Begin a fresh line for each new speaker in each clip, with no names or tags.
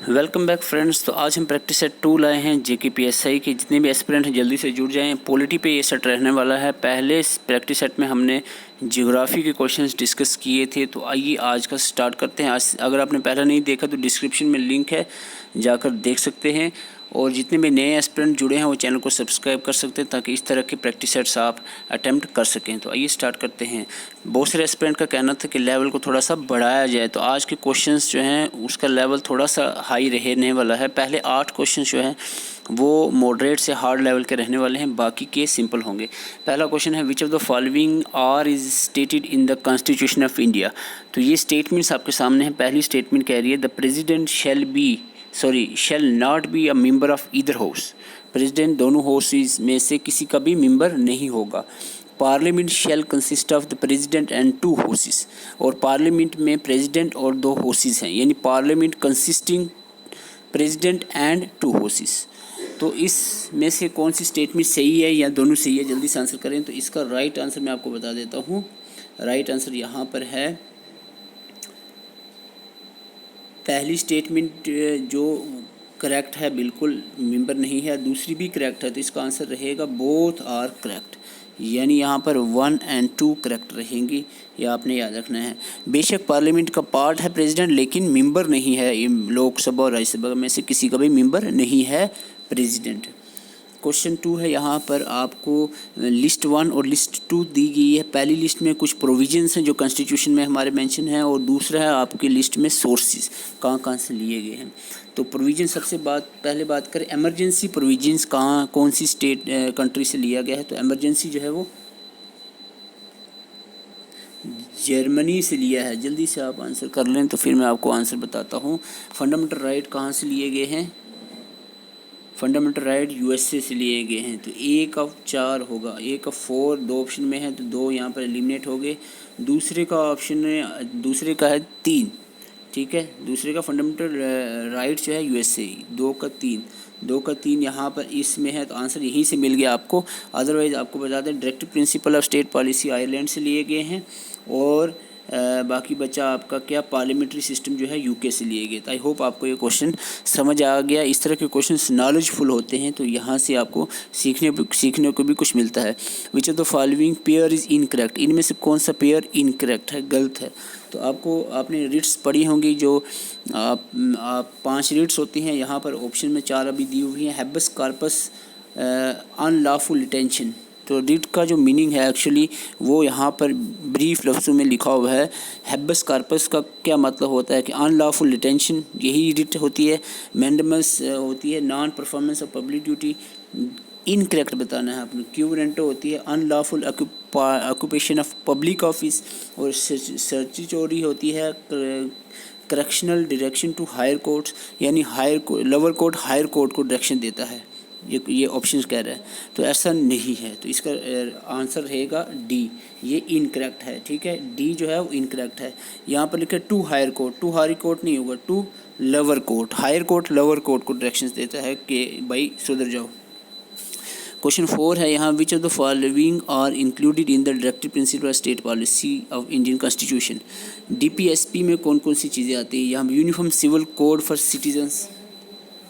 Welcome back friends. तो आज हम प्रैक्टिस सेट 2 लाए हैं JKPSI के। जितने भी एस्पिरेंट हैं जल्दी से जुड़ जाएं। पॉलिटी पे ये सेट रहने वाला है। पहले प्रैक्टिस सेट में हमने ज्योग्राफी के क्वेश्चंस डिस्कस किए थे। तो आइए आज का स्टार्ट करते हैं। आज अगर आपने पहला नहीं देखा तो डिस्क्रिप्शन में लिंक है, जाकर देख सकते हैं। और जितने भी नए एस्पिरेंट जुड़े हैं वो चैनल को सब्सक्राइब कर सकते हैं ताकि इस तरह के प्रैक्टिस सेट्स आप अटैम्प्ट कर सकें। तो आइए स्टार्ट करते हैं। बहुत सारे एस्पिरेंट का कहना था कि लेवल को थोड़ा सा बढ़ाया जाए, तो आज के क्वेश्चंस जो हैं उसका लेवल थोड़ा सा हाई रहने वाला है। पहले 8 क्वेश्चन जो हैं वो मॉडरेट से हार्ड लेवल के रहने वाले हैं, बाकी के सिंपल होंगे। पहला क्वेश्चन है which of the following are is stated in the constitution of India. तो ये स्टेटमेंट्स आपके सामने हैं। पहली स्टेटमेंट कह रही है the president shell not be a member of either house. President दोनों हाउसेज में से किसी का भी मेंबर नहीं होगा। Parliament shell consist of the president and 2 houses. और पार्लियामेंट में प्रेसिडेंट और 2 हाउसेज हैं, यानी parliament consisting president and 2 houses. तो इसमें से कौन सी स्टेटमेंट सही है या दोनों सही है, जल्दी से आंसर करें। तो इसका राइट आंसर मैं आपको बता देता हूँ। राइट आंसर यहाँ पर है पहली स्टेटमेंट जो करेक्ट है, बिल्कुल मेंबर नहीं है। दूसरी भी करेक्ट है, तो इसका आंसर रहेगा बोथ आर करेक्ट, यानी यहाँ पर 1 और 2 करेक्ट रहेंगी। ये आपने याद रखना है। बेशक पार्लियामेंट का पार्ट है प्रेसिडेंट, लेकिन मेंबर नहीं है। लोकसभा और राज्यसभा में से किसी का भी मेंबर नहीं है प्रेसिडेंट। क्वेश्चन 2 है, यहाँ पर आपको लिस्ट 1 और लिस्ट 2 दी गई है। पहली लिस्ट में कुछ प्रोविजंस हैं जो कॉन्स्टिट्यूशन में हमारे मेंशन है, और दूसरा है आपकी लिस्ट में सोर्सेज कहाँ कहाँ से लिए गए हैं। तो प्रोविजन सबसे पहले बात करें एमरजेंसी प्रोविजंस कहाँ कौन सी स्टेट कंट्री से लिया गया है। तो एमरजेंसी जो है वो जर्मनी से लिया है। जल्दी से आप आंसर कर लें तो फिर मैं आपको आंसर बताता हूँ। फंडामेंटल राइट कहाँ से लिए गए हैं। फंडामेंटल राइट USA से लिए गए हैं। तो 1 ऑफ 4 होगा, 1 ऑफ 4 2 ऑप्शन में है, तो 2 यहाँ पर एलिमिनेट हो गए। दूसरे का ऑप्शन में दूसरे का है 3, ठीक है। दूसरे का फंडामेंटल राइट जो है USA 2 का 3 यहाँ पर इसमें है, तो आंसर यहीं से मिल गया आपको। अदरवाइज़ आपको बता दें directive principle of state policy Ireland से लिए गए हैं, और बाकी बचा आपका क्या पार्लियामेंट्री सिस्टम जो है UK से लिए गए। तो आई होप आपको ये क्वेश्चन समझ आ गया। इस तरह के क्वेश्चंस नॉलेजफुल होते हैं, तो यहाँ से आपको सीखने को भी कुछ मिलता है। Which of the following pair is incorrect. इनमें से कौन सा पेयर इनकरेक्ट है, गलत है। तो आपने रिट्स पढ़ी होंगी, जो आप 5 रिट्स होती हैं। यहाँ पर ऑप्शन में 4 अभी दी हुई हैं। Habeas corpus, unlawful detention. तो रिट का जो मीनिंग है एक्चुअली वो यहाँ पर ब्रीफ लफ्ज़ों में लिखा हुआ है। हैबस कॉर्पस का क्या मतलब होता है कि अनलॉफुल डिटेंशन, यही रिट होती है। मैंडेमस होती है non performance of public duty, incorrect बताना है आपने। क्यूरेंटो होती है unlawful occupation of public office, और सर्चिटोरी होती है correctional direction to higher courts, यानी लोअर कोर्ट हायर कोर्ट को डायरेक्शन देता है। ये ऑप्शन कह रहा है, तो ऐसा नहीं है। तो इसका आंसर रहेगा डी, ये इनकरेक्ट है, ठीक है। डी जो है वो इनकरेक्ट है। यहाँ पर लिखा है to higher court, to higher court नहीं होगा, to lower court. Higher court lower court को डायरेक्शंस देता है कि भाई सुधर जाओ। क्वेश्चन 4 है यहाँ which of the following are included in the directive principle of state policy of Indian constitution. DPSP में कौन कौन सी चीज़ें आती हैं। यहाँ uniform civil code for citizens,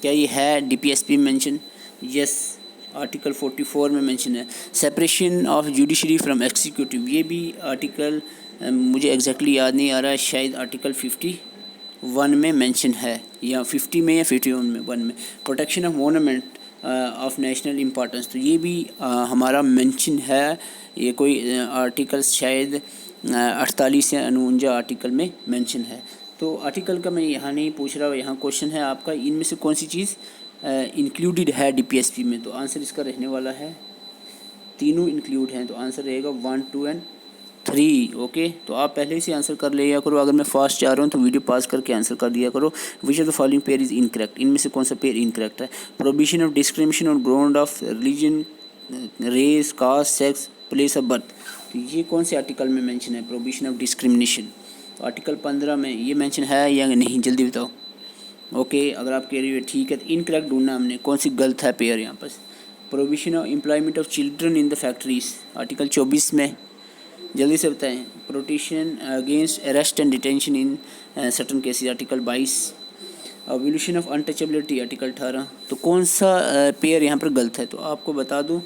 क्या ये है DPSP में मेंशन। यस, आर्टिकल 44 में मेंशन है। Separation of judiciary from executive, ये भी आर्टिकल मुझे एग्जैक्टली याद नहीं आ रहा है, शायद आर्टिकल 51 में मेंशन है, या 50 में या 51 में 1 में। Protection of monument of national importance, तो ये भी हमारा मेंशन है। ये कोई आर्टिकल शायद 48 या 49 आर्टिकल में मेंशन है। तो आर्टिकल का मैं यहाँ नहीं पूछ रहा, यहाँ क्वेश्चन है आपका इनमें से कौन सी चीज़ इंक्लूडेड है DPSP में। तो आंसर इसका रहने वाला है तीनों इंक्लूड हैं, तो आंसर रहेगा 1, 2 और 3। ओके, तो आप पहले से आंसर कर लिया करो। अगर मैं फास्ट जा रहा हूँ तो वीडियो पास करके आंसर कर दिया करो। Which of the following pair is incorrect, इनमें से कौन सा पेयर इनकरेक्ट है। Prohibition of discrimination on ground of religion, race, caste, sex, place of birth, तो ये कौन से आर्टिकल में मेंशन है प्रोहिबिशन ऑफ डिस्क्रिमिनेशन। तो आर्टिकल 15 में ये मेंशन है या नहीं, जल्दी बताओ। ओके, अगर आप कह रही हो ठीक है, तो इनकरेक्ट ढूंढना हमने, कौन सी गलत है पेयर यहाँ पर। Prohibition of employment of children in the factories, article 24 में, जल्दी से बताएं। Protection against arrest and detention in certain cases, article 22। Evolution of untouchability article 18। तो कौन सा पेयर यहाँ पर गलत है? तो आपको बता दूँ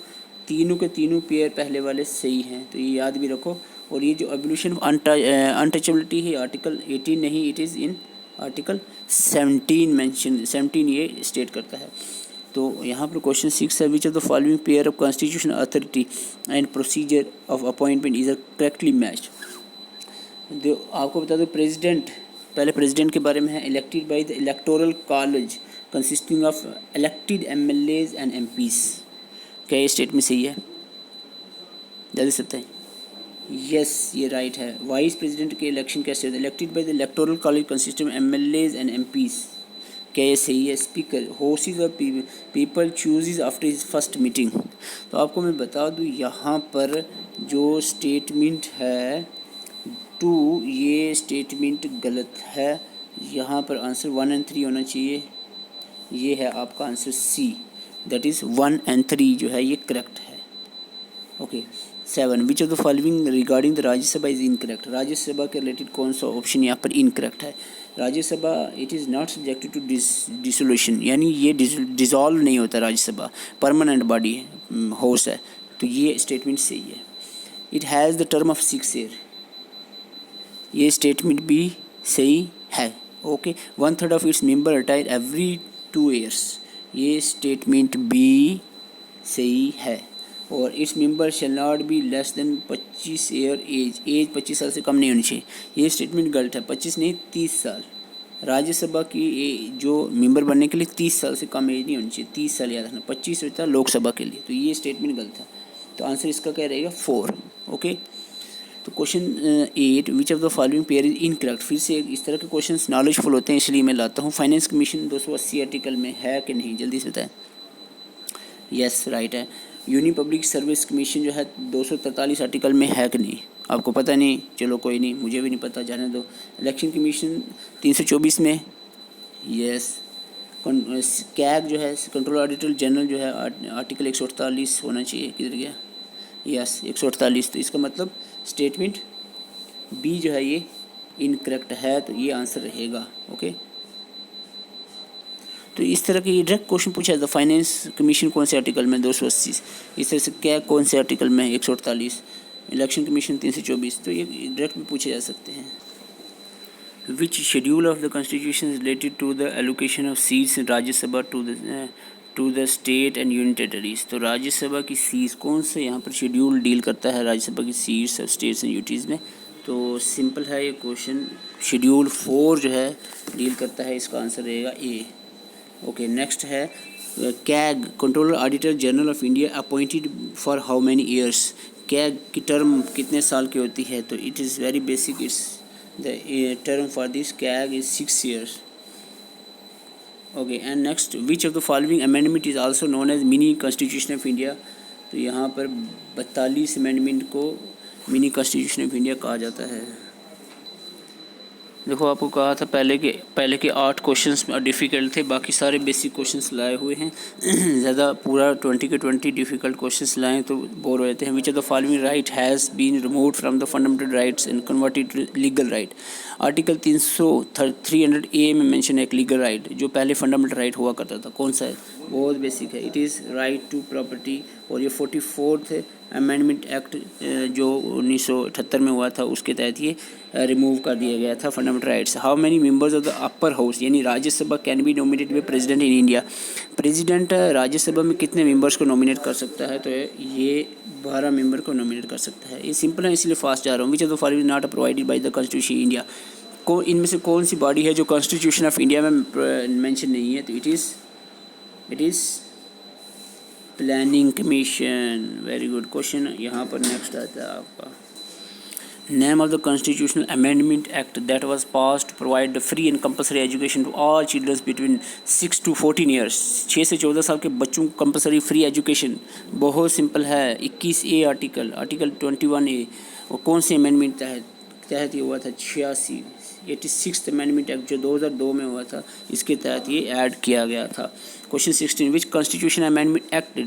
तीनों के तीनों पेयर पहले वाले सही हैं, तो ये याद भी रखो। और ये जो एवोल्यूशन ऑफ अनटचेबिलिटी है आर्टिकल 18 नहीं, it is in article 17 mention, 17 ये स्टेट करता है। तो यहाँ पर क्वेश्चन 6 है, which of the following pair of constitutional authority and procedure of appointment is correctly matched. आपको बता दो प्रेसिडेंट, पहले प्रेसिडेंट के बारे में है, elected by the electoral college consisting of elected MLAs and MPs. क्या ये स्टेटमेंट सही है? जल्दी से बताएं। यस, ये राइट है। वाइस प्रेसिडेंट के इलेक्शन कैसे होता है? Elected by the electoral college consisting of MLAs and MPs. क्या ये सही है? स्पीकर होर्सेज और people chooses after his first meeting. तो आपको मैं बता दूं यहाँ पर जो स्टेटमेंट है 2, ये स्टेटमेंट गलत है। यहाँ पर आंसर 1 और 3 होना चाहिए। ये है आपका आंसर सी, दैट इज़ 1 और 3 जो है ये करेक्ट है। Okay 7, which of the following regarding the Rajya Sabha is incorrect. Rajya Sabha के रिलेटेड कौन सा ऑप्शन यहाँ पर इनकरेक्ट है? Rajya Sabha it is not subjected to dissolution, यानी ये डिसॉल्व नहीं होता। राज्यसभा परमानेंट बॉडी हाउस है, तो ये स्टेटमेंट सही है। It has the term of 6 year, ये स्टेटमेंट भी सही है। Okay 1/3 of its member retire every 2 years, ये स्टेटमेंट भी सही है। और its member shall not be less than 25 year age 25 साल से कम नहीं होनी चाहिए, ये स्टेटमेंट गलत है। 25 नहीं 30 साल। राज्यसभा की जो मेंबर बनने के लिए 30 साल से कम एज नहीं होनी चाहिए, 30 साल याद रखना। 25 होता है लोकसभा के लिए, तो ये स्टेटमेंट गलत है। तो आंसर इसका क्या रहेगा? 4। ओके तो question 8, which of the following pair is incorrect. फिर से इस तरह के क्वेश्चन नॉलेजफुल होते हैं, इसलिए मैं लाता हूँ। फाइनेंस कमीशन 280 आर्टिकल में है कि नहीं? जल्दी से बताएं। यस राइट है। यूनियन पब्लिक सर्विस कमीशन जो है 243 आर्टिकल में है कि नहीं? आपको पता नहीं, चलो कोई नहीं, मुझे भी नहीं पता, जाने दो। इलेक्शन कमीशन 324 में। यस। कैग जो है कंट्रोल ऑडिटर जनरल जो है आर्टिकल 148 होना चाहिए, किधर गया? यस 148। तो इसका मतलब स्टेटमेंट बी जो है ये इनकरेक्ट है, तो ये आंसर रहेगा। ओके तो इस तरह के ये डायरेक्ट क्वेश्चन पूछा जाता है। फाइनेंस कमीशन कौन से आर्टिकल में? 280। इस तरह से क्या कौन से आर्टिकल में? 148। Election commission 324। तो ये डायरेक्ट भी पूछे जा सकते हैं। Which schedule of the constitution is related to the allocation of seats in Rajya Sabha to the state and union territories. तो राज्यसभा की सीट्स कौन से यहाँ पर शेड्यूल डील करता है राज्यसभा की seats of states and unities में? तो सिंपल है ये क्वेश्चन, शेड्यूल 4 जो है डील करता है, इसका आंसर रहेगा ए। ओके नेक्स्ट है CAG controller auditor general of India appointed for how many years. CAG की टर्म कितने साल की होती है? तो it is very basic, it's the term for this CAG is 6 years. Okay and next, which of the following amendment is also known as mini constitution of India. तो यहाँ पर 42 अमेंडमेंट को मिनी कॉन्स्टिट्यूशन ऑफ इंडिया कहा जाता है। देखो आपको कहा था पहले के 8 क्वेश्चंस डिफ़िकल्ट थे, बाकी सारे बेसिक क्वेश्चंस लाए हुए हैं। ज़्यादा पूरा 20 के 20 डिफ़िकल्ट क्वेश्चंस लाएं तो बोर हो जाते हैं। Which of the following right has been removed from the fundamental rights and converted to legal right. Article 300A में मेंशन है एक लीगल राइट जो पहले फंडामेंटल राइट हुआ करता था, कौन सा है? बहुत बेसिक है, it is right to property. और ये 44th अमेंडमेंट एक्ट जो 1978 में हुआ था उसके तहत ये रिमूव कर दिया गया था fundamental rights. How many members of the upper house यानी Rajya Sabha can be nominated by president in India. President Rajya Sabha में कितने मेंबर्स को नॉमिनेट कर सकता है? तो ये 12 मेंबर को नॉमिनेट कर सकता है। ये सिंपल है इसलिए फास्ट जा रहा हूँ। Which of the following not provided by the constitution India. को इनमें से कौन सी बॉडी है जो कॉन्स्टिट्यूशन ऑफ इंडिया में मेंशन नहीं है? तो it is planning commission. Very good question. यहाँ पर नेक्स्ट आता है आपका name of the constitutional amendment act that was passed to provide free and compulsory education to all childrens between 6 to 14 years. 6 से 14 साल के बच्चों को कंपलसरी फ्री एजुकेशन। बहुत सिंपल है। 21A article 21A। और कौन से अमेंडमेंट तहत ये हुआ था? 86 86th अमेंडमेंट एक्ट जो 2002 में हुआ था, इसके तहत ये ऐड किया गया था। Question 16, which constitution amendment act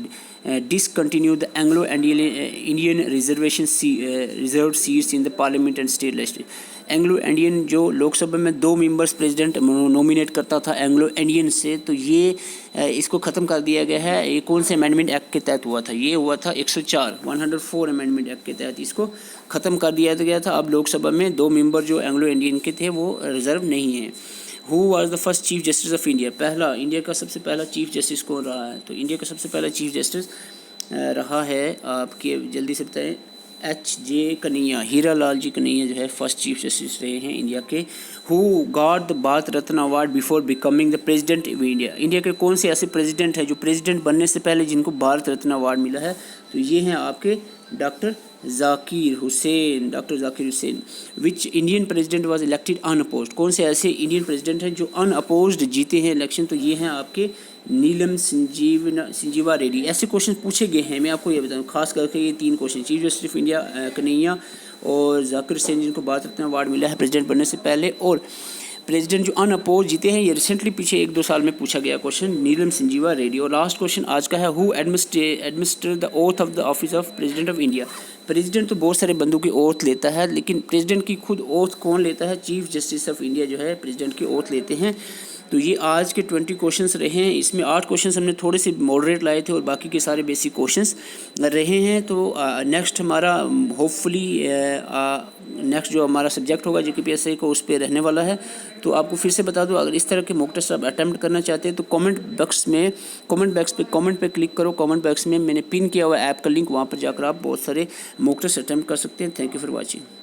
discontinue the Anglo Indian reserve seats in the parliament and state legislature. Anglo Indian जो लोकसभा में 2 मेंबर्स प्रेसिडेंट नॉमिनेट करता था एंग्लो इंडियन से, तो ये इसको ख़त्म कर दिया गया है। ये कौन से अमेंडमेंट एक्ट के तहत हुआ था? ये हुआ था 104 अमेंडमेंट एक्ट के तहत इसको ख़त्म कर दिया गया था। अब लोकसभा में 2 मेंबर जो एंग्लो इंडियन के थे वो रिजर्व नहीं है। Who was the first chief justice of India? पहला इंडिया का सबसे पहला चीफ जस्टिस कौन रहा है? तो इंडिया का सबसे पहला चीफ जस्टिस रहा है आपके, जल्दी से बताएं, H.J. कन्हैया, हीरा लाल जी कन्हैया जो है फर्स्ट चीफ जस्टिस रहे हैं इंडिया के। Who got the Bharat Ratna award before becoming the president of India? India के कौन से ऐसे प्रेसिडेंट हैं जो प्रेसिडेंट बनने से पहले जिनको भारत रत्न अवार्ड मिला है? तो ये हैं आपके doctor Zakir Hussain. Which Indian president was elected unopposed? कौन से ऐसे इंडियन प्रेसिडेंट हैं जो अनअपोज्ड जीते हैं इलेक्शन? तो ये हैं आपके नीलम संजीवा रेड्डी। ऐसे क्वेश्चन पूछे गए हैं, मैं आपको ये बताऊँ, खास करके ये 3 question, chief justice of India Kanhaiya और जाकिर हुसैन जिनको भारत रत्न अवार्ड मिला है प्रेसिडेंट बनने से पहले, और प्रेसिडेंट जो अनअपोज जीते हैं, ये रिसेंटली पीछे 1-2 साल में पूछा गया क्वेश्चन, नीलम संजीवा रेड्डी। और लास्ट क्वेश्चन आज का है, who administer the oath of the office of president of India? President तो बहुत सारे बंदों की ओथ लेता है, लेकिन प्रेसिडेंट की खुद ओथ कौन लेता है? चीफ जस्टिस ऑफ इंडिया जो है प्रेसिडेंट की ओथ लेते हैं। तो ये आज के 20 क्वेश्चंस रहे हैं। इसमें 8 क्वेश्चंस हमने थोड़े से मॉडरेट लाए थे और बाकी के सारे बेसिक क्वेश्चंस रहे हैं। तो नेक्स्ट हमारा होपफुली नेक्स्ट जो हमारा सब्जेक्ट होगा JKPSC को, उस पर रहने वाला है। तो आपको फिर से बता दूं, अगर इस तरह के मॉक टेस्ट आप अटैम्प्ट करना चाहते हैं तो कमेंट पे क्लिक करो। कमेंट बॉक्स में मैंने पिन किया हुआ ऐप का लिंक, वहाँ पर जाकर आप बहुत सारे मॉक टेस्ट अटैम्प्ट कर सकते हैं। Thank you for watching.